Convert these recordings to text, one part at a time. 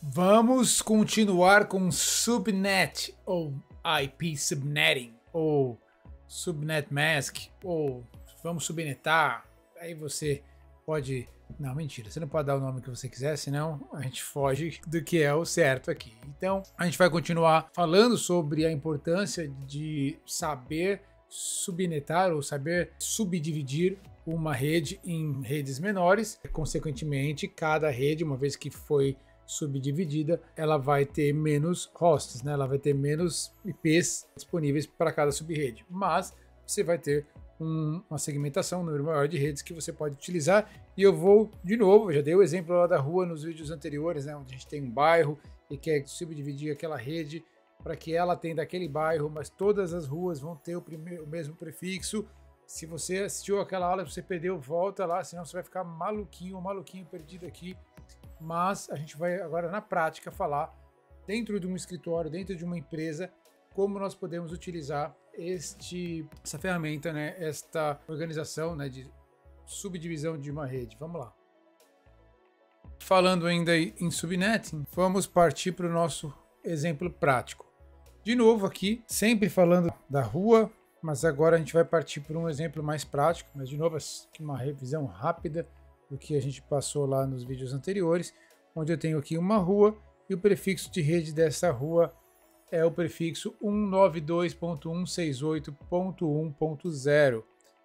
Vamos continuar com Subnet, ou IP Subnetting, ou Subnet Mask, ou vamos subnetar. Aí você pode... Não, mentira, você não pode dar o nome que você quiser, senão a gente foge do que é o certo aqui. Então, a gente vai continuar falando sobre a importância de saber subnetar ou saber subdividir uma rede em redes menores. Consequentemente, cada rede, uma vez que foi subdividida, ela vai ter menos hosts, né? Ela vai ter menos IPs disponíveis para cada subrede, mas você vai ter uma segmentação, um número maior de redes que você pode utilizar. E eu vou, de novo, eu já dei o exemplo lá da rua nos vídeos anteriores, né? Onde a gente tem um bairro e quer subdividir aquela rede para que ela atenda aquele bairro, mas todas as ruas vão ter o mesmo prefixo. Se você assistiu aquela aula, você perdeu, volta lá, senão você vai ficar maluquinho ou maluquinho perdido aqui. Mas a gente vai agora na prática falar dentro de um escritório, dentro de uma empresa, como nós podemos utilizar essa ferramenta, né, esta organização, né, de subdivisão de uma rede. Vamos lá. Falando ainda em subnetting, vamos partir para o nosso exemplo prático. De novo aqui, sempre falando da rua, mas agora a gente vai partir para um exemplo mais prático, mas de novo aqui uma revisão rápida do que a gente passou lá nos vídeos anteriores, onde eu tenho aqui uma rua e o prefixo de rede dessa rua é o prefixo 192.168.1.0,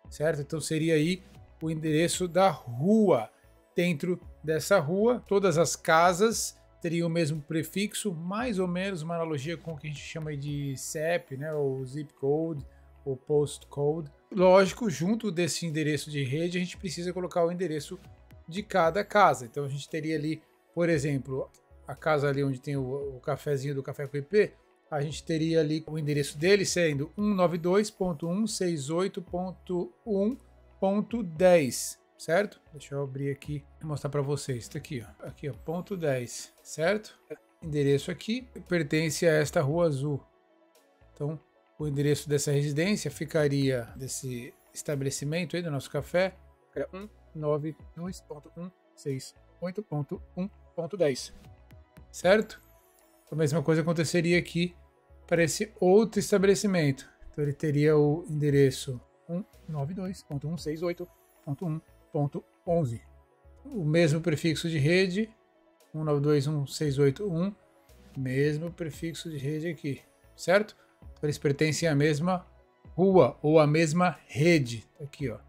certo? Então seria aí o endereço da rua. Dentro dessa rua, todas as casas teriam o mesmo prefixo, mais ou menos uma analogia com o que a gente chama de CEP, né? Ou zip code, ou postcode. Lógico, junto desse endereço de rede, a gente precisa colocar o endereço de cada casa. Então a gente teria ali, por exemplo, a casa ali onde tem o cafezinho do Café com IP, a gente teria ali o endereço dele sendo 192.168.1.10, certo? Deixa eu abrir aqui e mostrar para vocês. Isso aqui, ó. Aqui, ó, ponto 10, certo? Endereço aqui pertence a esta rua azul. Então, o endereço dessa residência ficaria, desse estabelecimento aí do nosso café, 192.168.1.10, certo? A mesma coisa aconteceria aqui para esse outro estabelecimento. Então ele teria o endereço 192.168.1.11. O mesmo prefixo de rede, 192.168.1, mesmo prefixo de rede aqui, certo? Então eles pertencem à mesma rua ou à mesma rede. Aqui, ó,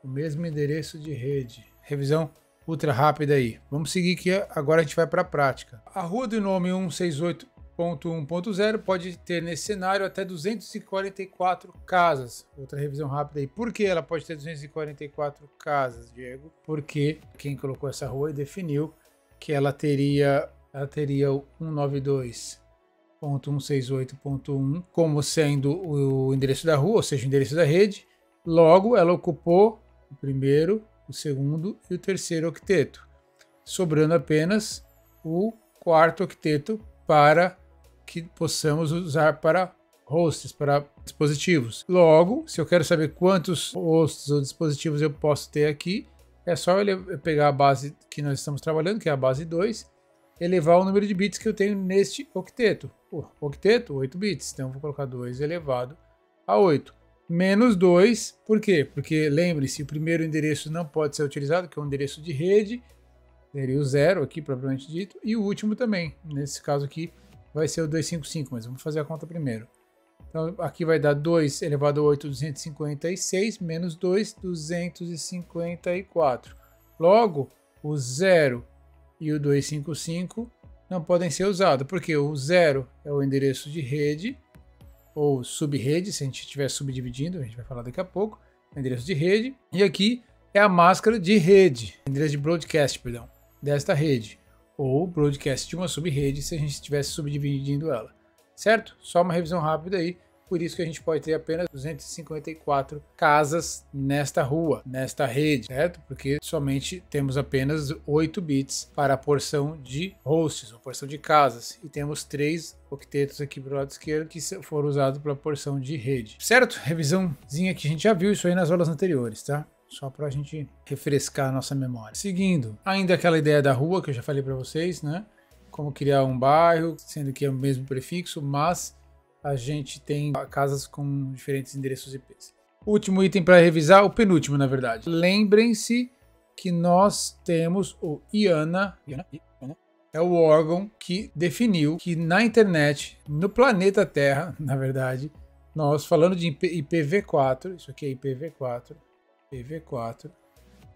o mesmo endereço de rede. Revisão ultra rápida aí. Vamos seguir que agora a gente vai para a prática. A rua do nome 168.1.0 pode ter nesse cenário até 244 casas. Outra revisão rápida aí. Por que ela pode ter 244 casas, Diego? Porque quem colocou essa rua definiu que ela teria o 192.168.1 como sendo o endereço da rua, ou seja, o endereço da rede. Logo, ela ocupou o primeiro, o segundo e o terceiro octeto, sobrando apenas o quarto octeto para que possamos usar para hosts, para dispositivos. Logo, se eu quero saber quantos hosts ou dispositivos eu posso ter aqui, é só eu pegar a base que nós estamos trabalhando, que é a base 2, elevar o número de bits que eu tenho neste octeto. O octeto, 8 bits, então eu vou colocar 2 elevado a 8. Menos 2, por quê? Porque lembre-se, o primeiro endereço não pode ser utilizado, que é o endereço de rede, seria o 0 aqui, propriamente dito, e o último também, nesse caso aqui, vai ser o 255, mas vamos fazer a conta primeiro. Então aqui vai dar 2 elevado a 8, 256, menos 2, 254. Logo, o 0 e o 255 não podem ser usados, porque o 0 é o endereço de rede, ou subrede, se a gente estiver subdividindo, a gente vai falar daqui a pouco, endereço de rede, e aqui é a máscara de rede, endereço de broadcast, perdão, desta rede, ou broadcast de uma subrede, se a gente estivesse subdividindo ela, certo? Só uma revisão rápida aí, Por isso que a gente pode ter apenas 254 casas nesta rua, nesta rede, certo? Porque somente temos apenas 8 bits para a porção de hosts, a porção de casas. E temos 3 octetos aqui para o lado esquerdo que foram usados para a porção de rede. Certo? Revisãozinha que a gente já viu isso aí nas aulas anteriores, tá? Só para a gente refrescar a nossa memória. Seguindo, ainda aquela ideia da rua que eu já falei para vocês, né? Como criar um bairro, sendo que é o mesmo prefixo, mas a gente tem casas com diferentes endereços IPs. Último item para revisar, o penúltimo, na verdade. Lembrem-se que nós temos o IANA, é o órgão que definiu que na internet, no planeta Terra, na verdade, nós falando de IPv4, isso aqui é IPv4,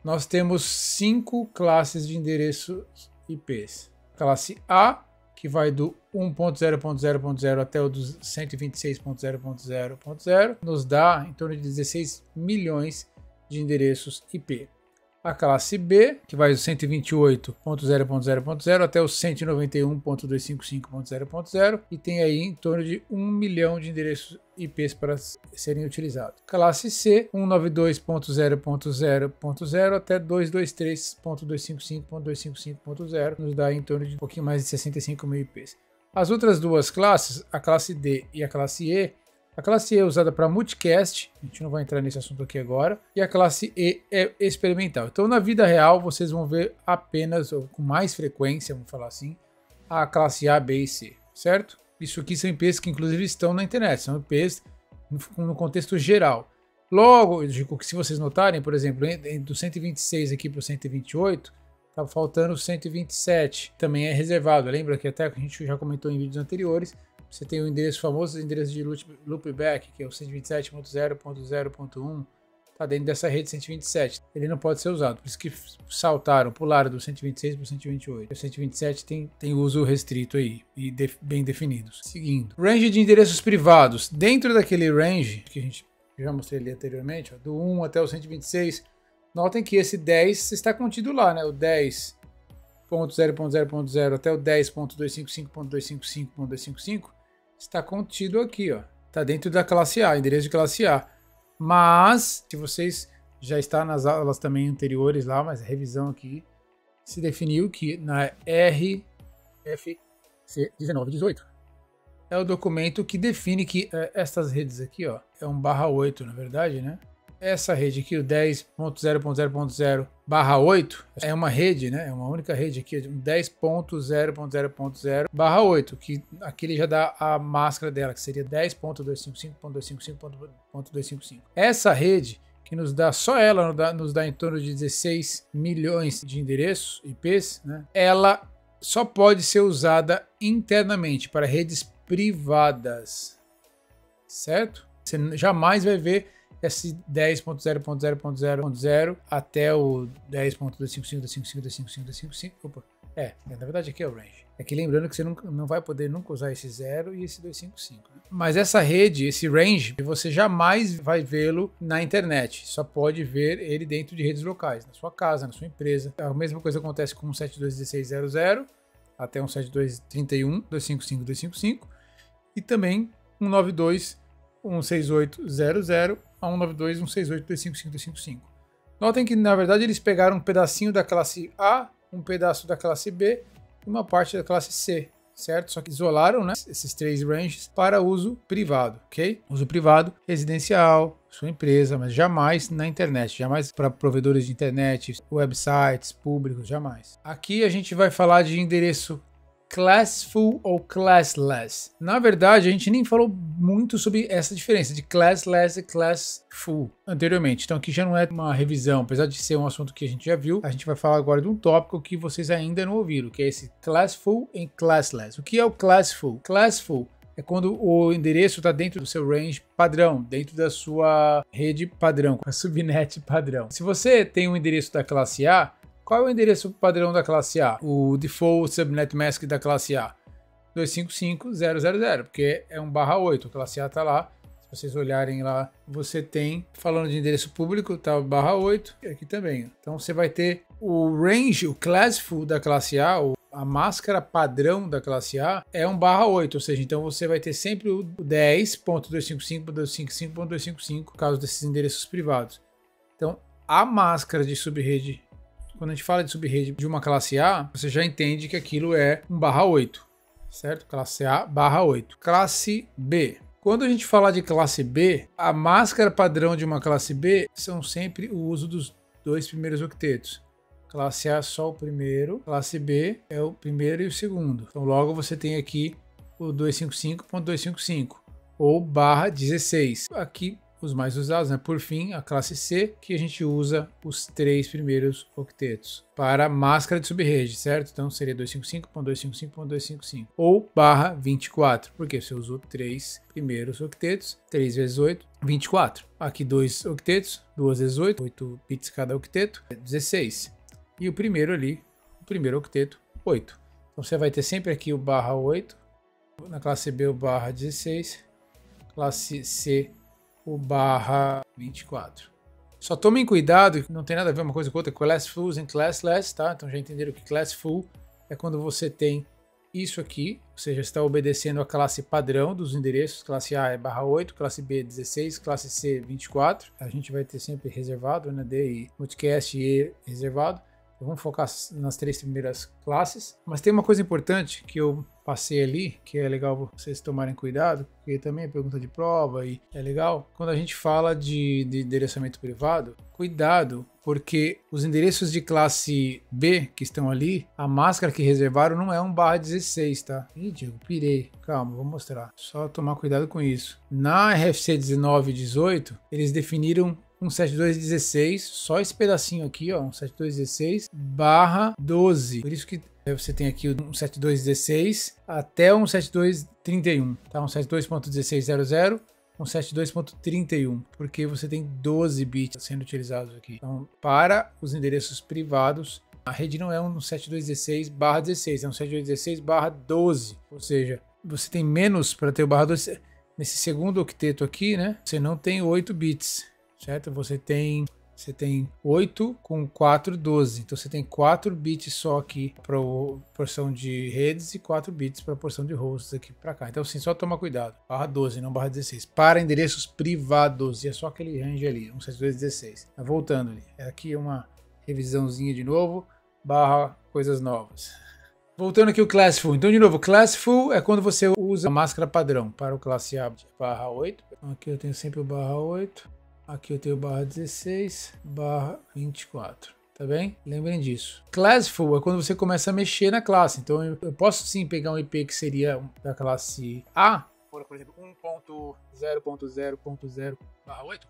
nós temos 5 classes de endereços IPs. Classe A, que vai do 1.0.0.0 até o 126.0.0.0, nos dá em torno de 16 milhões de endereços IP. A classe B, que vai do 128.0.0.0 até o 191.255.0.0 e tem aí em torno de 1 milhão de endereços IPs para serem utilizados. Classe C, 192.0.0.0 até 223.255.255.0 nos dá em torno de um pouquinho mais de 65 mil IPs. As outras duas classes, a classe D e a classe E, a classe E é usada para multicast, a gente não vai entrar nesse assunto aqui agora, e a classe E é experimental. Então, na vida real, vocês vão ver apenas, ou com mais frequência, vamos falar assim, a classe A, B e C, certo? Isso aqui são IPs que, inclusive, estão na internet, são IPs no contexto geral. Logo, se vocês notarem, por exemplo, do 126 aqui para o 128, está faltando o 127, também é reservado. Lembra que até a gente já comentou em vídeos anteriores, você tem o endereço famoso, o endereço de loopback, que é o 127.0.0.1, está dentro dessa rede 127. Ele não pode ser usado, por isso que pularam do 126 para o 128. O 127 tem uso restrito aí, e bem definidos. Seguindo. Range de endereços privados. Dentro daquele range, que a gente já mostrei ali anteriormente, ó, do 1 até o 126, notem que esse 10 está contido lá, né? O 10.0.0.0 até o 10.255.255.255 está contido aqui, ó. Está dentro da classe A, endereço de classe A. Mas, se vocês já estão nas aulas também anteriores lá, mas a revisão aqui, se definiu que na RFC 1918 é o documento que define que essas redes aqui, ó, é um /8, na verdade, né? Essa rede aqui, o 10.0.0.0/8, é uma rede, né? É uma única rede aqui, 10.0.0.0/8, que aqui ele já dá a máscara dela, que seria 10.255.255.255. Essa rede, que nos dá, só ela nos dá em torno de 16 milhões de endereços IPs, né? Ela só pode ser usada internamente para redes privadas, certo? Você jamais vai ver esse 10.0.0.0.0 até o 10.255.255.255. Opa, na verdade aqui é o range. Aqui lembrando que você não vai poder nunca usar esse 0 e esse 255. Né? Mas essa rede, esse range, você jamais vai vê-lo na internet. Só pode ver ele dentro de redes locais, na sua casa, na sua empresa. A mesma coisa acontece com o 172.16.00 até um 172.31.255.255 e também 192.168.00 a 192.168.255.255. Notem que, na verdade, eles pegaram um pedacinho da classe A, um pedaço da classe B e uma parte da classe C, certo? Só que isolaram, né, esses 3 ranges para uso privado, ok? Uso privado, residencial, sua empresa, mas jamais na internet, jamais para provedores de internet, websites públicos, jamais. Aqui a gente vai falar de endereço classful ou classless. Na verdade, a gente nem falou muito sobre essa diferença de classless e classful anteriormente. Então aqui já não é uma revisão, apesar de ser um assunto que a gente já viu. A gente vai falar agora de um tópico que vocês ainda não ouviram, que é esse classful e classless. O que é o classful? Classful é quando o endereço está dentro do seu range padrão, dentro da sua rede padrão, com a subnet padrão. Se você tem um endereço da classe A, qual é o endereço padrão da classe A? O default subnet mask da classe A? 255.0.0.0, porque é um /8, a classe A está lá. Se vocês olharem lá, você tem, falando de endereço público, tá o /8, aqui também. Então você vai ter o range, o classful da classe A, ou A máscara padrão da classe A é 1/8, ou seja, então você vai ter sempre o 10.255.255.255 por causa desses endereços privados. Então, a máscara de subrede, quando a gente fala de subrede de uma classe A, você já entende que aquilo é 1/8, certo? Classe A/8. Classe B. Quando a gente falar de classe B, a máscara padrão de uma classe B são sempre o uso dos 2 primeiros octetos. Classe A só o primeiro, classe B é o primeiro e o segundo. Então logo você tem aqui o 255.255 ou /16. Aqui os mais usados, né? Por fim, a classe C, que a gente usa os 3 primeiros octetos para máscara de subrede, certo? Então seria 255.255.255 ou /24, porque você usou 3 primeiros octetos, 3 vezes 8, 24. Aqui 2 octetos, 2 vezes 8, 8 bits cada octeto, 16. E o primeiro ali, o primeiro octeto, 8. Então você vai ter sempre aqui o /8, na classe B o /16, classe C o /24. Só tomem cuidado, não tem nada a ver uma coisa com outra, classfuls e classless, tá? Então já entenderam que classful é quando você tem isso aqui, ou seja, está obedecendo a classe padrão dos endereços, classe A é /8, classe B 16, classe C 24. A gente vai ter sempre reservado, né? D e multicast e E reservado. Então, vamos focar nas 3 primeiras classes. Mas tem uma coisa importante que eu passei ali, que é legal vocês tomarem cuidado, porque também é pergunta de prova e é legal. Quando a gente fala de endereçamento privado, cuidado, porque os endereços de classe B que estão ali, a máscara que reservaram não é 1/16, tá? Ih, Diego, pirei. Calma, vou mostrar. Só tomar cuidado com isso. Na RFC 1918, eles definiram 172.16, só esse pedacinho aqui, ó, 172.16/12. Por isso que você tem aqui o 172.16 até 172.31, tá? 172.1600, 172.31, porque você tem 12 bits sendo utilizados aqui. Então, para os endereços privados, a rede não é 172.16/16, é 172.16/12, ou seja, você tem menos para ter o /12. Nesse segundo octeto aqui, né? Você não tem 8 bits. Certo? Você tem 8 com 4, 12. Então você tem 4 bits só aqui para a porção de redes e 4 bits para a porção de hosts aqui para cá. Então, assim, só toma cuidado. /12, não /16. Para endereços privados. E é só aquele range ali, 172.16. Mas voltando ali. Aqui é uma revisãozinha de novo. /coisas novas. Voltando aqui o Classful. Então, de novo, Classful é quando você usa a máscara padrão para o classe A /8. Então, aqui eu tenho sempre o /8. Aqui eu tenho o /16, /24, tá bem? Lembrem disso. Classful é quando você começa a mexer na classe. Então eu posso sim pegar um IP que seria da classe A, por exemplo, 1.0.0.0/8.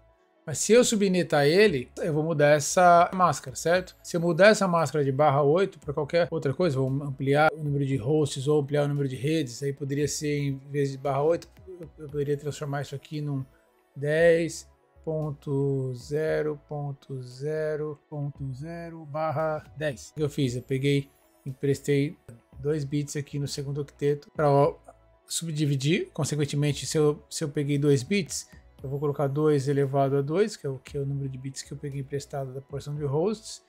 Mas se eu subnetar ele, eu vou mudar essa máscara, certo? Se eu mudar essa máscara de /8 para qualquer outra coisa, vou ampliar o número de hosts ou ampliar o número de redes, aí poderia ser, em vez de /8, eu poderia transformar isso aqui num 10.0.0.0.10. O que eu fiz? Eu peguei, emprestei 2 bits aqui no segundo octeto para subdividir. Consequentemente, se eu peguei 2 bits, eu vou colocar 2 elevado a 2, que é o número de bits que eu peguei emprestado da porção de hosts,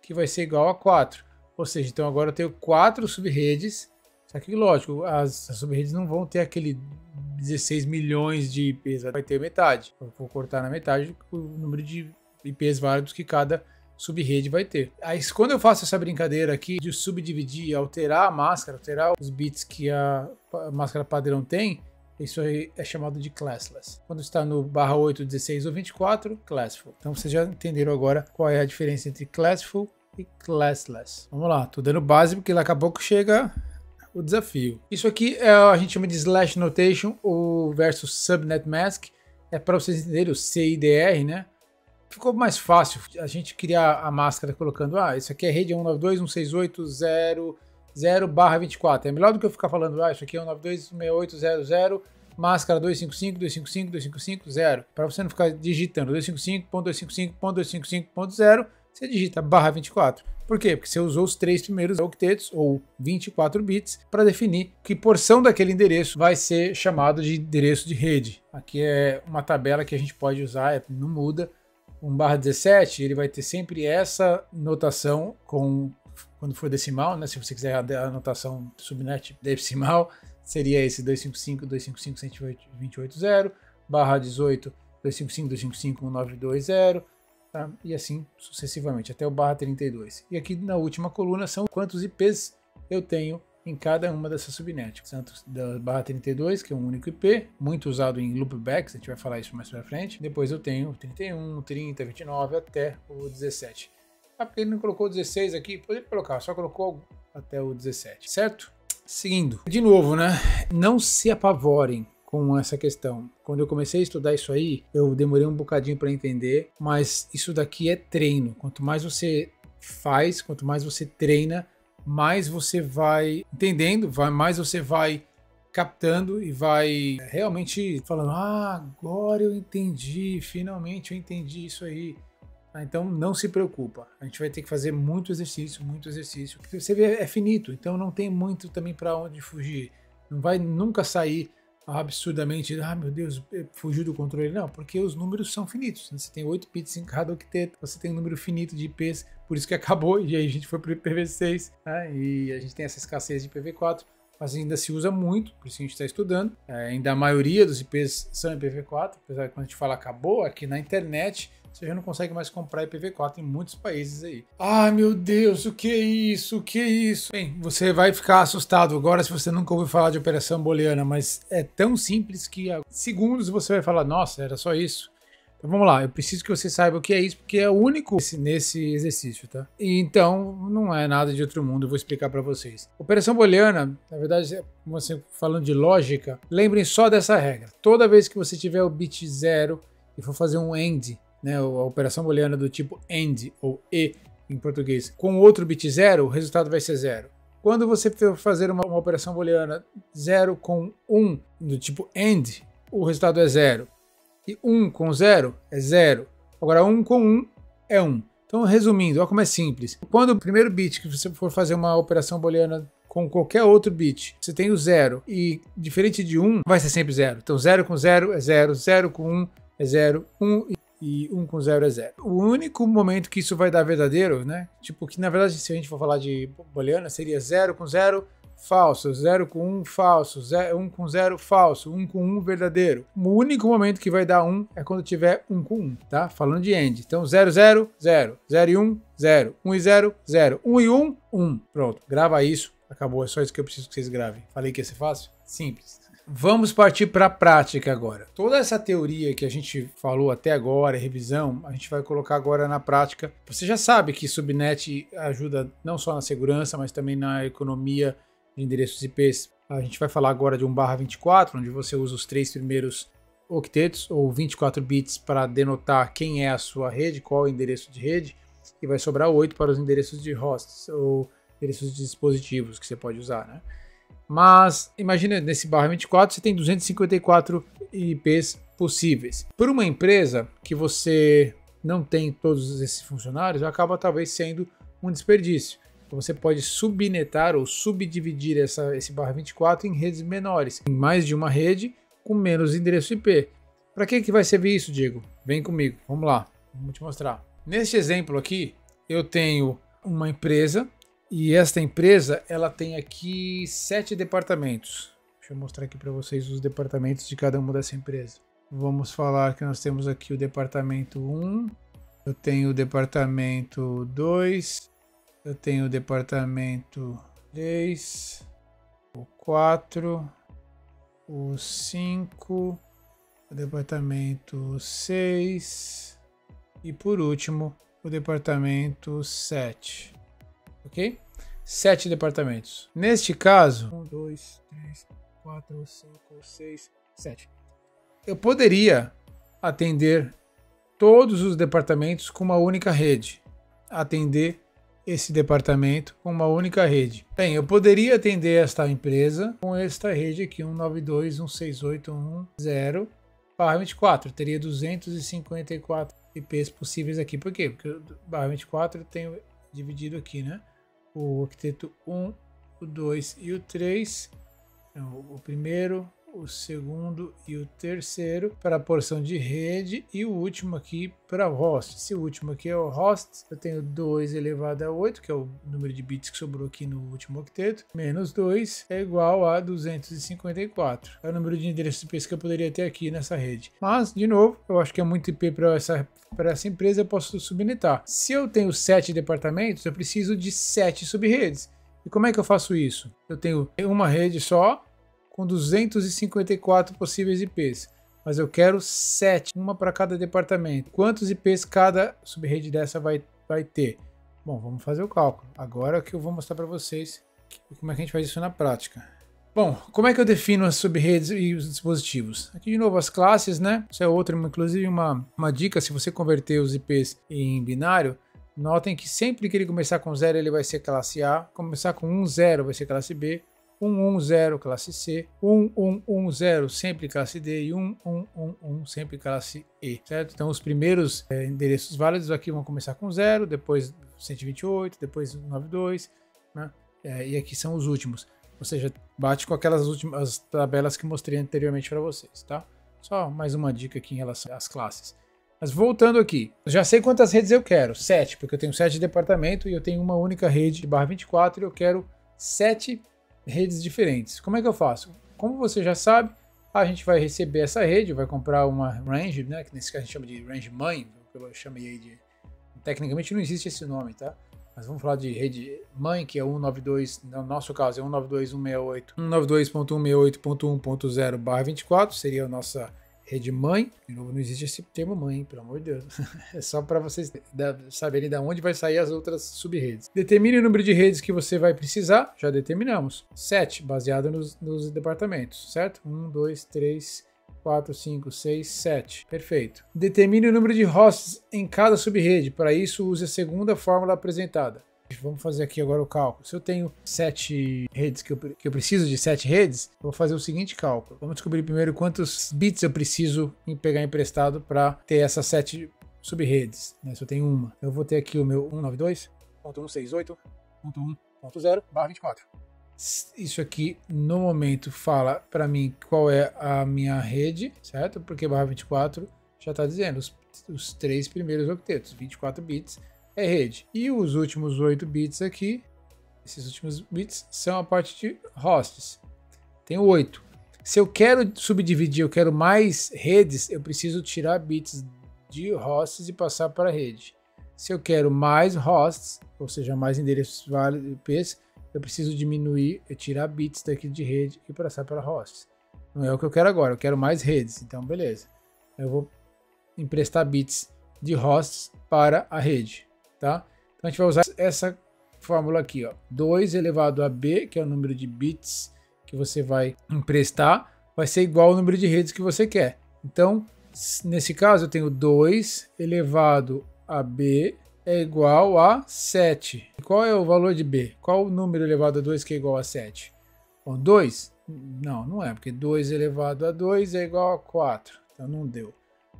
que vai ser igual a 4. Ou seja, então agora eu tenho 4 subredes. Só que, lógico, as subredes não vão ter aquele 16 milhões de IPs, vai ter metade. Eu vou cortar na metade o número de IPs válidos que cada subrede vai ter. Aí, quando eu faço essa brincadeira aqui de subdividir, alterar a máscara, alterar os bits que a máscara padrão tem, isso aí é chamado de classless. Quando está no /8, 16 ou 24, classful. Então vocês já entenderam agora qual é a diferença entre classful e classless. Vamos lá, tô dando base porque daqui a pouco chega o desafio. Isso aqui a gente chama de slash notation ou versus subnet mask. É para vocês entenderem o CIDR, né? Ficou mais fácil a gente criar a máscara colocando, isso aqui é rede 192.168.0/24. É melhor do que eu ficar falando, isso aqui é 192.168.0.0, máscara 255.255.255.0. Para você não ficar digitando 255.255.255.0, você digita /24. Por quê? Porque você usou os 3 primeiros octetos, ou 24 bits, para definir que porção daquele endereço vai ser chamado de endereço de rede. Aqui é uma tabela que a gente pode usar, não muda. 1/17, ele vai ter sempre essa notação com quando for decimal, né? Se você quiser a anotação subnet decimal, seria esse 255.128.0, barra 18, 255.255.1920, tá? E assim sucessivamente, até o barra 32. E aqui na última coluna são quantos IPs eu tenho em cada uma dessas subnets. Tanto da barra 32, que é um único IP, muito usado em loopbacks, a gente vai falar isso mais pra frente. Depois eu tenho 31, 30, 29 até o 17. Ah, porque ele não colocou o 16 aqui? Poderia colocar, só colocou até o 17, certo? Seguindo. De novo, né? Não se apavorem com essa questão. Quando eu comecei a estudar isso aí, eu demorei um bocadinho para entender, mas isso daqui é treino. Quanto mais você faz, quanto mais você treina, mais você vai entendendo, mais você vai captando e vai realmente falando: ah, agora eu entendi, finalmente eu entendi isso aí. Então não se preocupa, a gente vai ter que fazer muito exercício, porque você vê, é finito, então não tem muito também para onde fugir. Não vai nunca sair absurdamente, ah, meu Deus, fugiu do controle. Não, porque os números são finitos, né? Você tem 8 bits em cada octeto, você tem um número finito de IPs, por isso que acabou, e aí a gente foi para o IPv6, né? E a gente tem essa escassez de IPv4, mas ainda se usa muito, por isso que a gente está estudando. Ainda a maioria dos IPs são IPv4, apesar de quando a gente fala acabou, aqui na internet você já não consegue mais comprar IPv4 em muitos países aí. Ai, meu Deus, o que é isso? O que é isso? Bem, você vai ficar assustado agora se você nunca ouviu falar de operação booleana, mas é tão simples que em segundos você vai falar: nossa, era só isso? Então vamos lá, eu preciso que você saiba o que é isso, porque é o único nesse exercício, tá? E então não é nada de outro mundo, eu vou explicar para vocês. Operação booleana, na verdade, você falando de lógica, lembrem só dessa regra. Toda vez que você tiver o bit 0 e for fazer um AND, né, a operação booleana do tipo AND, ou E em português, com outro bit 0, o resultado vai ser 0. Quando você for fazer uma operação booleana 0 com 1 do tipo AND, o resultado é 0. E 1 com 0 é 0. Agora 1 com 1 é 1. Então, resumindo, olha como é simples. Quando o primeiro bit que você for fazer uma operação booleana com qualquer outro bit, você tem o 0, e diferente de 1, vai ser sempre 0. Então 0 com 0 é 0, 0 com 1 é 0, 1 e 1 com 0 é 0. O único momento que isso vai dar verdadeiro, né? Tipo, que na verdade, se a gente for falar de booleana, seria 0 com 0, falso, 0 com 1, falso, 1 com 0, falso, 1 com 1, verdadeiro. O único momento que vai dar 1 é quando tiver 1 com 1, tá? Falando de AND. Então 0, 0, 0, 0 e 1, 0, 1 e 0, 0, 1 e 1, 1. Pronto, grava isso, acabou, é só isso que eu preciso que vocês gravem. Falei que ia ser fácil? Simples. Vamos partir para a prática agora. Toda essa teoria que a gente falou até agora, revisão, a gente vai colocar agora na prática. Você já sabe que subnet ajuda não só na segurança, mas também na economia de endereços IPs. A gente vai falar agora de 1/24, onde você usa os 3 primeiros octetos, ou 24 bits, para denotar quem é a sua rede, qual é o endereço de rede, e vai sobrar 8 para os endereços de hosts, ou endereços de dispositivos que você pode usar, né? Mas imagina, nesse /24 você tem 254 IPs possíveis. Por uma empresa que você não tem todos esses funcionários, acaba talvez sendo um desperdício. Então você pode subnetar ou subdividir esse /24 em redes menores, em mais de uma rede com menos endereço IP. Para que vai servir isso, Diego? Vem comigo, vamos lá, vamos te mostrar. Neste exemplo aqui, eu tenho uma empresa. E esta empresa, ela tem aqui 7 departamentos. Deixa eu mostrar aqui para vocês os departamentos de cada uma dessa empresa. Vamos falar que nós temos aqui o departamento 1, eu tenho o departamento 2, eu tenho o departamento 3, o 4, o 5, o departamento 6 e por último o departamento 7. Ok? 7 departamentos. Neste caso, 1, 2, 3, 4, 5, 6, 7. Eu poderia atender todos os departamentos com uma única rede. Atender esse departamento com uma única rede. Bem, eu poderia atender esta empresa com esta rede aqui, 192.168.1.0/24. Teria 254 IPs possíveis aqui. Por quê? Porque o /24 tem dividido aqui, né? O octeto 1, o 2 e o 3, o primeiro, o segundo e o terceiro para a porção de rede e o último aqui para host. Esse último aqui é o host, eu tenho 2 elevado a 8, que é o número de bits que sobrou aqui no último octeto, menos 2 é igual a 254. É o número de endereços IPs que eu poderia ter aqui nessa rede. Mas, de novo, eu acho que é muito IP para essa empresa, eu posso subnetar. Se eu tenho 7 departamentos, eu preciso de 7 subredes. E como é que eu faço isso? Eu tenho uma rede só, com 254 possíveis IPs, mas eu quero 7, uma para cada departamento. Quantos IPs cada subrede dessa vai ter? Bom, vamos fazer o cálculo. Agora que eu vou mostrar para vocês como é que a gente faz isso na prática. Bom, como é que eu defino as subredes e os dispositivos? Aqui de novo as classes, né? Isso é outra, inclusive uma dica, se você converter os IPs em binário, notem que sempre que ele começar com 0 ele vai ser classe A, começar com 1, 0 vai ser classe B, 110 classe C, 1110 sempre classe D e 1111 sempre classe E, certo? Então os primeiros endereços válidos aqui vão começar com 0, depois 128, depois 92, né? E aqui são os últimos, ou seja, bate com aquelas últimas tabelas que mostrei anteriormente para vocês, tá? Só mais uma dica aqui em relação às classes. Mas voltando aqui, eu já sei quantas redes eu quero, 7, porque eu tenho 7 departamentos e eu tenho uma única rede de /24 e eu quero 7 redes diferentes. Como é que eu faço? Como você já sabe, a gente vai receber essa rede, vai comprar uma range, né, que nesse caso a gente chama de range mãe, que eu chamei aí de... Tecnicamente não existe esse nome, tá? Mas vamos falar de rede mãe, que é 192, no nosso caso é 192.168, 192.168.1.0/24, seria a nossa rede mãe. De novo, não existe esse termo mãe, pelo amor de Deus. É só para vocês saberem de onde vai sair as outras subredes. Determine o número de redes que você vai precisar. Já determinamos. 7, baseado nos departamentos, certo? 1, 2, 3, 4, 5, 6, 7. Perfeito. Determine o número de hosts em cada subrede. Para isso, use a segunda fórmula apresentada. Vamos fazer aqui agora o cálculo. Se eu tenho 7 redes, que eu preciso de 7 redes, eu vou fazer o seguinte cálculo. Vamos descobrir primeiro quantos bits eu preciso pegar emprestado para ter essas 7 subredes, né? Se eu tenho uma, eu vou ter aqui o meu 192.168.1.0/24. Isso aqui, no momento, fala para mim qual é a minha rede, certo? Porque /24 já está dizendo os 3 primeiros octetos, 24 bits, é rede. E os últimos 8 bits aqui, esses últimos bits são a parte de hosts. Tem 8. Se eu quero subdividir, eu quero mais redes, eu preciso tirar bits de hosts e passar para a rede. Se eu quero mais hosts, ou seja, mais endereços válidos IPs, eu preciso diminuir, tirar bits daqui de rede e passar para hosts. Não é o que eu quero agora, eu quero mais redes. Então, beleza. Eu vou emprestar bits de hosts para a rede. Tá? Então a gente vai usar essa fórmula aqui, ó. 2 elevado a b, que é o número de bits que você vai emprestar, vai ser igual ao número de redes que você quer. Então, nesse caso, eu tenho 2 elevado a b é igual a 7. Qual é o valor de b? Qual o número elevado a 2 que é igual a 7? Bom, 2? Não é, porque 2 elevado a 2 é igual a 4. Então não deu.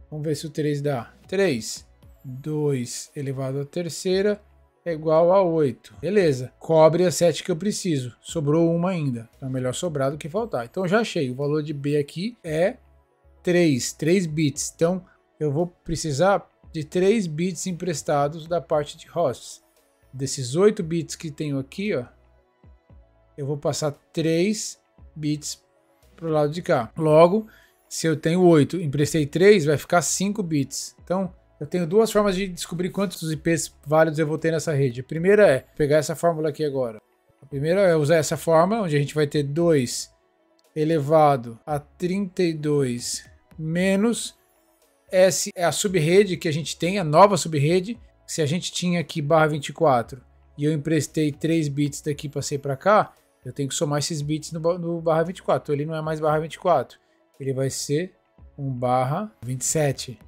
Vamos ver se o 3 dá. 3. 2 elevado à terceira é igual a 8. Beleza. Cobre a 7 que eu preciso. Sobrou uma ainda. Então é melhor sobrar do que faltar. Então já achei. O valor de B aqui é 3 bits. Então eu vou precisar de 3 bits emprestados da parte de hosts. Desses 8 bits que tenho aqui, ó, eu vou passar 3 bits para o lado de cá. Logo, se eu tenho 8, emprestei 3, vai ficar 5 bits. Então, eu tenho duas formas de descobrir quantos IPs válidos eu vou ter nessa rede. A primeira é pegar essa fórmula aqui agora. A primeira é usar essa forma, onde a gente vai ter 2 elevado a 32 menos S é a subrede que a gente tem, a nova subrede. Se a gente tinha aqui /24 e eu emprestei 3 bits daqui e passei para cá, eu tenho que somar esses bits no /24. Então ele não é mais /24, ele vai ser um /27.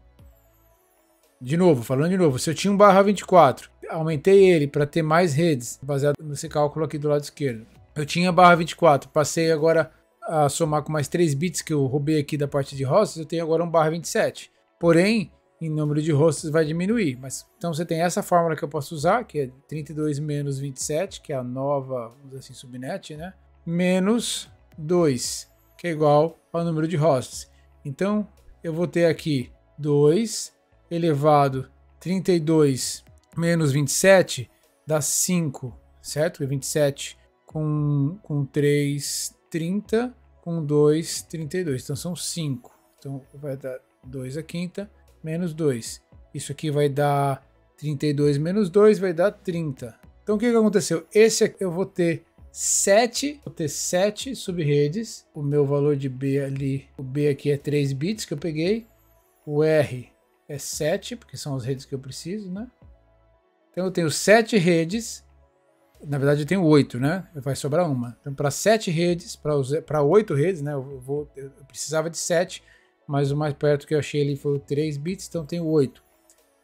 De novo, falando de novo, se eu tinha um /24, aumentei ele para ter mais redes, baseado nesse cálculo aqui do lado esquerdo. Eu tinha /24, passei agora a somar com mais 3 bits que eu roubei aqui da parte de hosts, eu tenho agora um /27. Porém, em número de hosts vai diminuir. Mas então você tem essa fórmula que eu posso usar, que é 32 menos 27, que é a nova, vamos dizer assim, subnet, né? Menos 2, que é igual ao número de hosts. Então, eu vou ter aqui 2 elevado 32 menos 27 dá 5, certo? 27 com 3, 30, com 2, 32. Então, são 5. Então, vai dar 2 à quinta menos 2. Isso aqui vai dar 32 menos 2, vai dar 30. Então, o que aconteceu? Esse aqui eu vou ter 7 sub-redes. O meu valor de B ali, o B aqui é 3 bits que eu peguei. O R é 7, porque são as redes que eu preciso, né? Então, eu tenho 7 redes. Na verdade, eu tenho 8, né? Vai sobrar uma. Então, para 7 redes, para 8 redes, né? Eu precisava de 7, mas o mais perto que eu achei ali foi 3 bits, então eu tenho 8.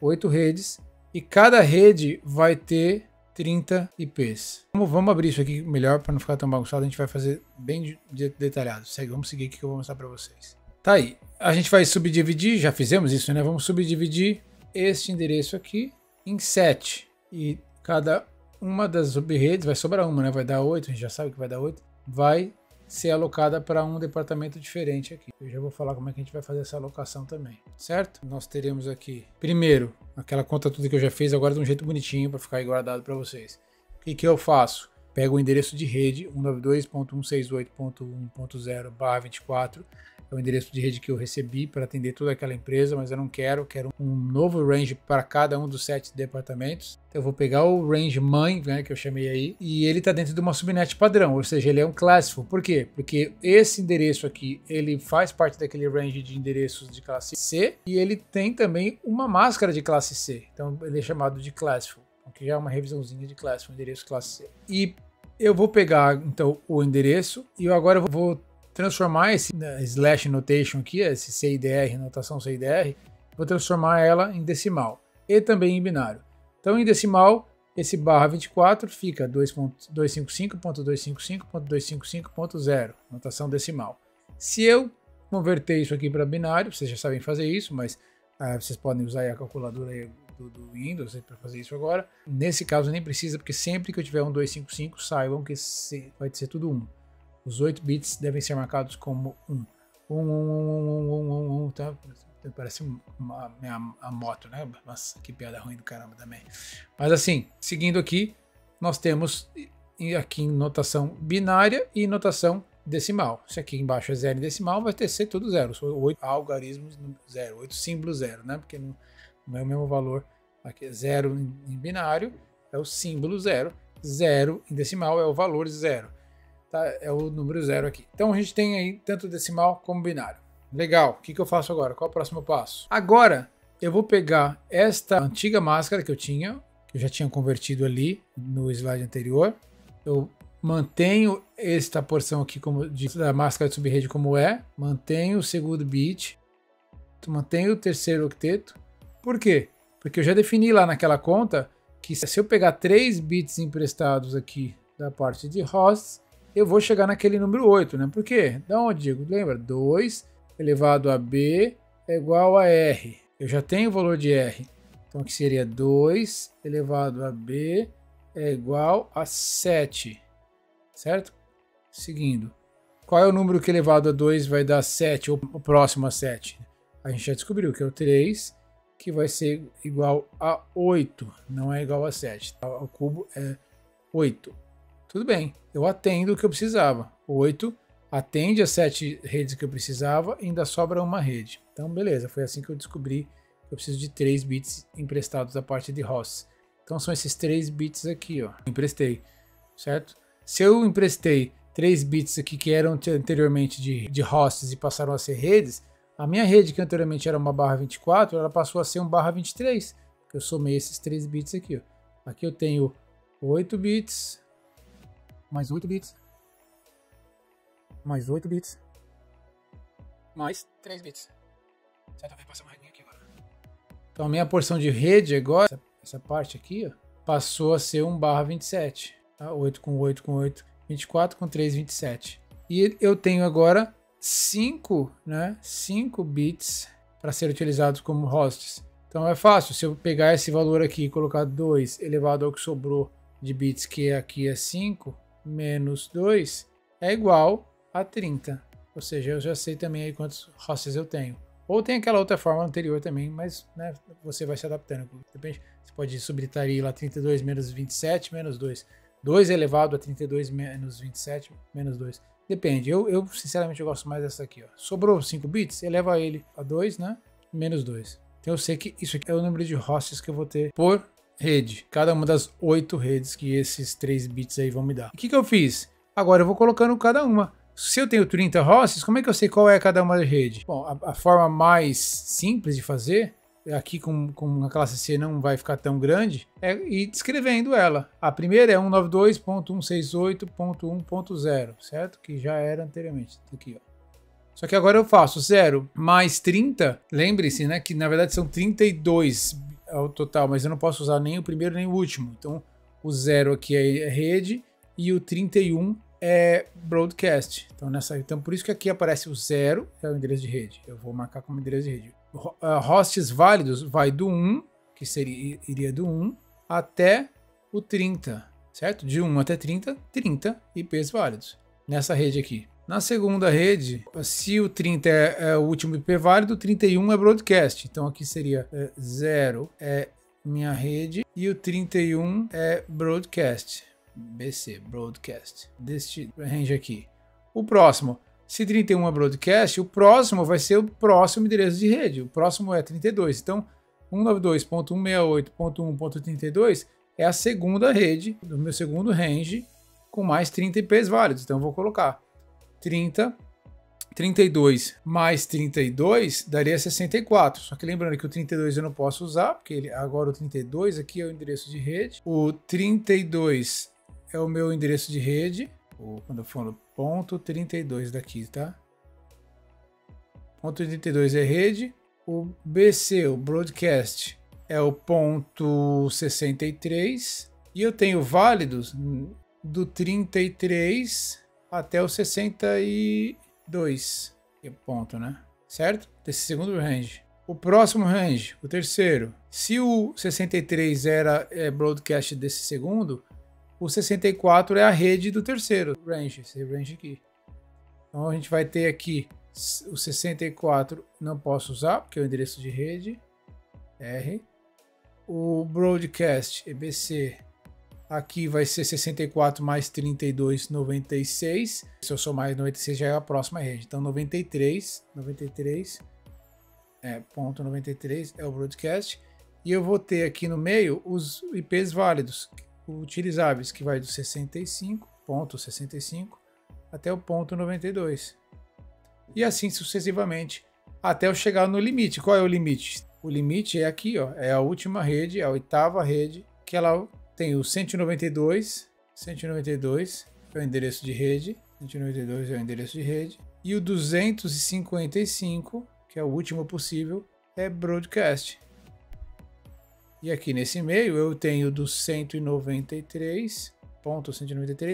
8 redes. E cada rede vai ter 30 IPs. Vamos abrir isso aqui melhor para não ficar tão bagunçado. A gente vai fazer bem detalhado. Vamos seguir aqui que eu vou mostrar para vocês. Tá aí. A gente vai subdividir, já fizemos isso, né? Vamos subdividir este endereço aqui em 7. E cada uma das subredes, vai sobrar uma, né? Vai dar 8, a gente já sabe que vai dar 8. Vai ser alocada para um departamento diferente aqui. Eu já vou falar como é que a gente vai fazer essa alocação também, certo? Nós teremos aqui, primeiro, aquela conta tudo que eu já fiz, agora de um jeito bonitinho para ficar aí guardado para vocês. O que eu faço? Pego o endereço de rede 192.168.1.0/24, é o endereço de rede que eu recebi para atender toda aquela empresa, mas eu não quero um novo range para cada um dos 7 departamentos. Então eu vou pegar o range mãe, né, que eu chamei aí, e ele está dentro de uma subnet padrão, ou seja, ele é um classful. Por quê? Porque esse endereço aqui, ele faz parte daquele range de endereços de classe C, e ele tem também uma máscara de classe C, então ele é chamado de classful, que já é uma revisãozinha de classful, endereço classe C. E eu vou pegar então o endereço, e eu agora vou transformar esse slash notation aqui, esse CIDR, notação CIDR, vou transformar ela em decimal e também em binário. Então, em decimal, esse barra 24 fica 2.255.255.255.0, notação decimal. Se eu converter isso aqui para binário, vocês já sabem fazer isso, mas vocês podem usar aí a calculadora aí do Windows para fazer isso agora. Nesse caso, nem precisa, porque sempre que eu tiver um 255, saibam que vai ser tudo 1. Os 8 bits devem ser marcados como 1. 1, tá? Parece a moto, né? Nossa, que piada ruim do caramba também. Mas assim, seguindo aqui, nós temos aqui em notação binária e notação decimal. Se aqui embaixo é 0 em decimal, vai ter ser tudo 0. São 8 algarismos 0, 8 símbolos 0, né? Porque não é o mesmo valor. Aqui é 0 em binário, é o símbolo 0. 0 em decimal é o valor 0. Tá? É o número 0 aqui. Então a gente tem aí tanto decimal como binário. Legal. O que eu faço agora? Qual é o próximo passo? Agora eu vou pegar esta antiga máscara que eu já tinha convertido ali no slide anterior. Eu mantenho esta porção aqui da máscara de subrede como é. Mantenho o segundo bit. Mantenho o terceiro octeto. Por quê? Porque eu já defini lá naquela conta que se eu pegar 3 bits emprestados aqui da parte de hosts, eu vou chegar naquele número 8, né? Por quê? Da onde, Diego? Lembra? 2 elevado a B é igual a R. Eu já tenho o valor de R. Então aqui seria 2 elevado a B é igual a 7. Certo? Seguindo. Qual é o número que elevado a 2 vai dar 7, ou o próximo a 7? A gente já descobriu que é o 3, que vai ser igual a 8. Não é igual a 7. O cubo é 8. Tudo bem, eu atendo o que eu precisava. 8 atende as 7 redes que eu precisava e ainda sobra uma rede. Então, beleza, foi assim que eu descobri que eu preciso de 3 bits emprestados da parte de hosts. Então, são esses 3 bits aqui, ó. Emprestei, certo? Se eu emprestei 3 bits aqui que eram anteriormente de hosts e passaram a ser redes, a minha rede que anteriormente era uma barra 24, ela passou a ser um barra 23, porque eu somei esses 3 bits aqui, ó. Aqui eu tenho 8 bits, mais 8 bits, mais 8 bits, mais 3 bits. Certo? Vai passar uma reguinha aqui agora. Então a minha porção de rede agora, essa parte aqui, ó, passou a ser 1/27. Tá? 8 com 8 com 8, 24 com 3, 27. E eu tenho agora 5 bits para ser utilizados como hosts. Então é fácil, se eu pegar esse valor aqui e colocar 2 elevado ao que sobrou de bits, que aqui é 5, menos 2, é igual a 30. Ou seja, eu já sei também aí quantos hosts eu tenho. Ou tem aquela outra forma anterior também, mas né, você vai se adaptando. Depende, você pode subtrair lá 32 menos 27 menos 2. 2 elevado a 32 menos 27 menos 2. Depende. Eu sinceramente eu gosto mais dessa aqui. Ó. Sobrou 5 bits, eleva ele a 2, né? Menos 2. Então eu sei que isso aqui é o número de hosts que eu vou ter por rede. Cada uma das 8 redes que esses 3 bits aí vão me dar. O que eu fiz? Agora eu vou colocando cada uma. Se eu tenho 30 hosts, como é que eu sei qual é cada uma da rede? Bom, a forma mais simples de fazer, aqui com a classe C não vai ficar tão grande, é ir descrevendo ela. A primeira é 192.168.1.0, certo? Que já era anteriormente. Aqui, ó. Só que agora eu faço 0 mais 30, lembre-se, né, que na verdade são 32 ao total, mas eu não posso usar nem o primeiro nem o último. Então o 0 aqui é rede e o 31 é broadcast. Então por isso que aqui aparece o 0, é o endereço de rede. Eu vou marcar como endereço de rede. Hosts válidos vai do 1, que iria do 1 até o 30, certo? De 1 até 30, 30 IPs válidos nessa rede aqui. Na segunda rede, se o 30 é o último IP válido, o 31 é broadcast. Então aqui seria 0 é minha rede e o 31 é broadcast. BC, broadcast, deste range aqui. O próximo, se 31 é broadcast, o próximo vai ser o próximo endereço de rede. O próximo é 32. Então, 192.168.1.32 é a segunda rede do meu segundo range com mais 30 IPs válidos. Então, eu vou colocar 32 mais 32 daria 64. Só que lembrando que o 32 eu não posso usar, porque agora o 32 aqui é o endereço de rede. O 32 é o meu endereço de rede, ou quando eu for no ponto 32 daqui, tá? Ponto 32 é rede, o BC, o broadcast, é o ponto 63, e eu tenho válidos do 33 até o 62, que é ponto, né? Certo? Desse segundo range. O próximo range, o terceiro, se o 63 é broadcast desse segundo, o 64 é a rede do terceiro range, esse range aqui. Então a gente vai ter aqui o 64, não posso usar, porque é o endereço de rede, R. O broadcast, EBC, aqui vai ser 64 mais 32, 96. Se eu somar mais 96 já é a próxima rede. Então 93 ponto 93 é o broadcast. E eu vou ter aqui no meio os IPs válidos, utilizáveis, que vai do 65.65 até o ponto 92. E assim sucessivamente, até eu chegar no limite. Qual é o limite? O limite é aqui, ó, é a última rede, a oitava rede, que ela tem o 192 é o endereço de rede, 192 é o endereço de rede, e o 255, que é o último possível, é broadcast. E aqui nesse meio eu tenho do 193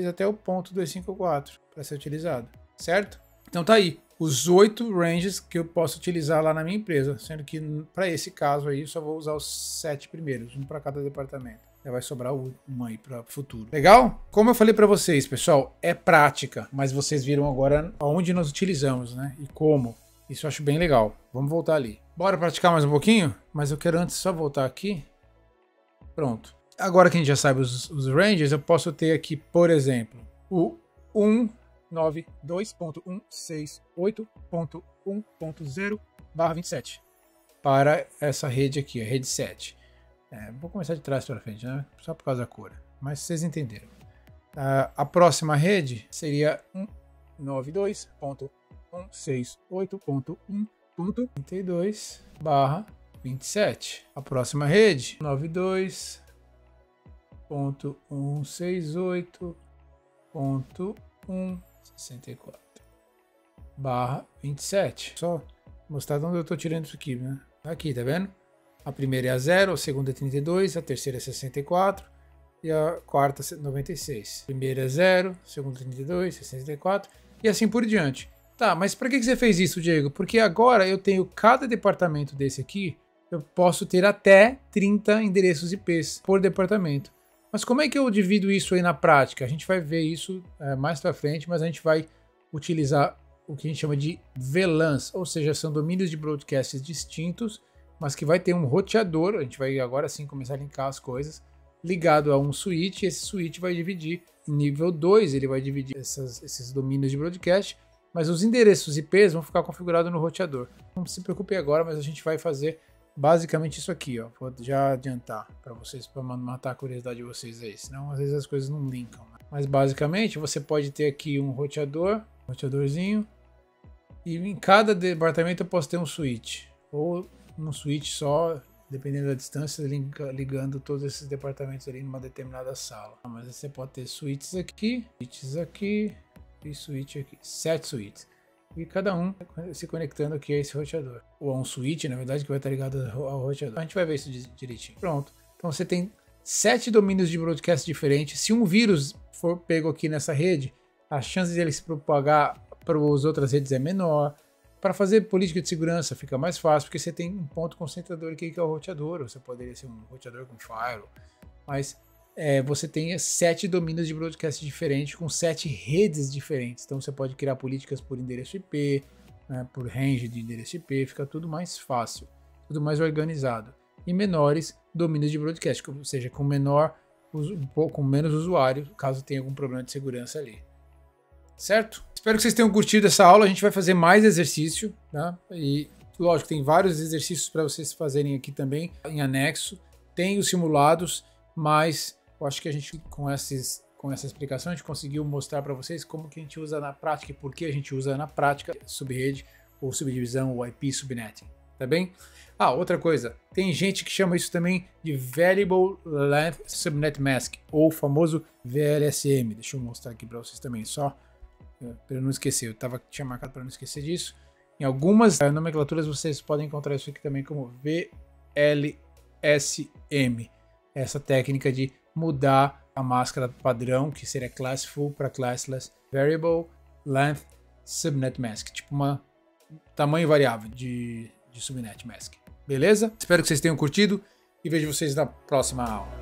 até o ponto 254 para ser utilizado, certo? Então tá aí, os 8 ranges que eu posso utilizar lá na minha empresa, sendo que para esse caso aí eu só vou usar os 7 primeiros, um para cada departamento. Já vai sobrar um aí para o futuro. Legal? Como eu falei para vocês, pessoal, é prática, mas vocês viram agora onde nós utilizamos, né? E como. Isso eu acho bem legal. Vamos voltar ali. Bora praticar mais um pouquinho? Mas eu quero antes só voltar aqui. Pronto. Agora que a gente já sabe os ranges, eu posso ter aqui, por exemplo, o 192.168.1.0/27 para essa rede aqui, a rede 7. Vou começar de trás para frente, né? Só por causa da cor. Mas vocês entenderam. A próxima rede seria 192.168.1.32/27. A próxima rede, 92.168.1.64/27. Só mostrar de onde eu estou tirando isso aqui, né? Aqui, tá vendo? A primeira é a 0, a segunda é 32, a terceira é 64 e a quarta é 96. A primeira é 0, a segunda é 32, 64 e assim por diante. Tá, mas para que você fez isso, Diego? Porque agora eu tenho cada departamento desse aqui, eu posso ter até 30 endereços IPs por departamento. Mas como é que eu divido isso aí na prática? A gente vai ver isso mais para frente, mas a gente vai utilizar o que a gente chama de VLANs, ou seja, são domínios de broadcasts distintos, mas que vai ter um roteador, a gente vai agora sim começar a linkar as coisas, ligado a um switch, esse switch vai dividir em nível 2, ele vai dividir esses domínios de broadcast, mas os endereços IPs vão ficar configurados no roteador. Não se preocupe agora, mas a gente vai fazer basicamente isso aqui, ó. Vou já adiantar para vocês, para matar a curiosidade de vocês aí, senão às vezes as coisas não linkam, né? Mas basicamente você pode ter aqui um roteadorzinho, e em cada departamento eu posso ter um switch, ou um switch só, dependendo da distância, ligando todos esses departamentos ali numa determinada sala. Mas você pode ter switches aqui e switch aqui, 7 switches. E cada um se conectando aqui a esse roteador. Ou a um switch, na verdade, que vai estar ligado ao roteador. A gente vai ver isso direitinho. Pronto. Então você tem 7 domínios de broadcast diferentes. Se um vírus for pego aqui nessa rede, a chance de ele se propagar para as outras redes é menor. Para fazer política de segurança fica mais fácil, porque você tem um ponto concentrador aqui que é o roteador. Ou você poderia ser um roteador com firewall. Mas você tem 7 domínios de broadcast diferentes com 7 redes diferentes. Então você pode criar políticas por endereço IP, né, por range de endereço IP, fica tudo mais fácil, tudo mais organizado. E menores domínios de broadcast, ou seja, com menos usuário, caso tenha algum problema de segurança ali. Certo? Espero que vocês tenham curtido essa aula. A gente vai fazer mais exercício, tá? E lógico, tem vários exercícios para vocês fazerem aqui também em anexo. Tem os simulados, mas eu acho que a gente, com essa explicação, a gente conseguiu mostrar para vocês como que a gente usa na prática e por que a gente usa na prática subrede ou subdivisão ou IP subnetting, tá bem? Outra coisa, tem gente que chama isso também de Variable Length Subnet Mask, ou o famoso VLSM. Deixa eu mostrar aqui para vocês também, só para eu não esquecer, tinha marcado para não esquecer disso. Em algumas nomenclaturas vocês podem encontrar isso aqui também como VLSM, essa técnica de mudar a máscara padrão, que seria Classful para Classless, Variable Length Subnet Mask, tipo uma tamanho variável de subnet mask. Beleza? Espero que vocês tenham curtido e vejo vocês na próxima aula.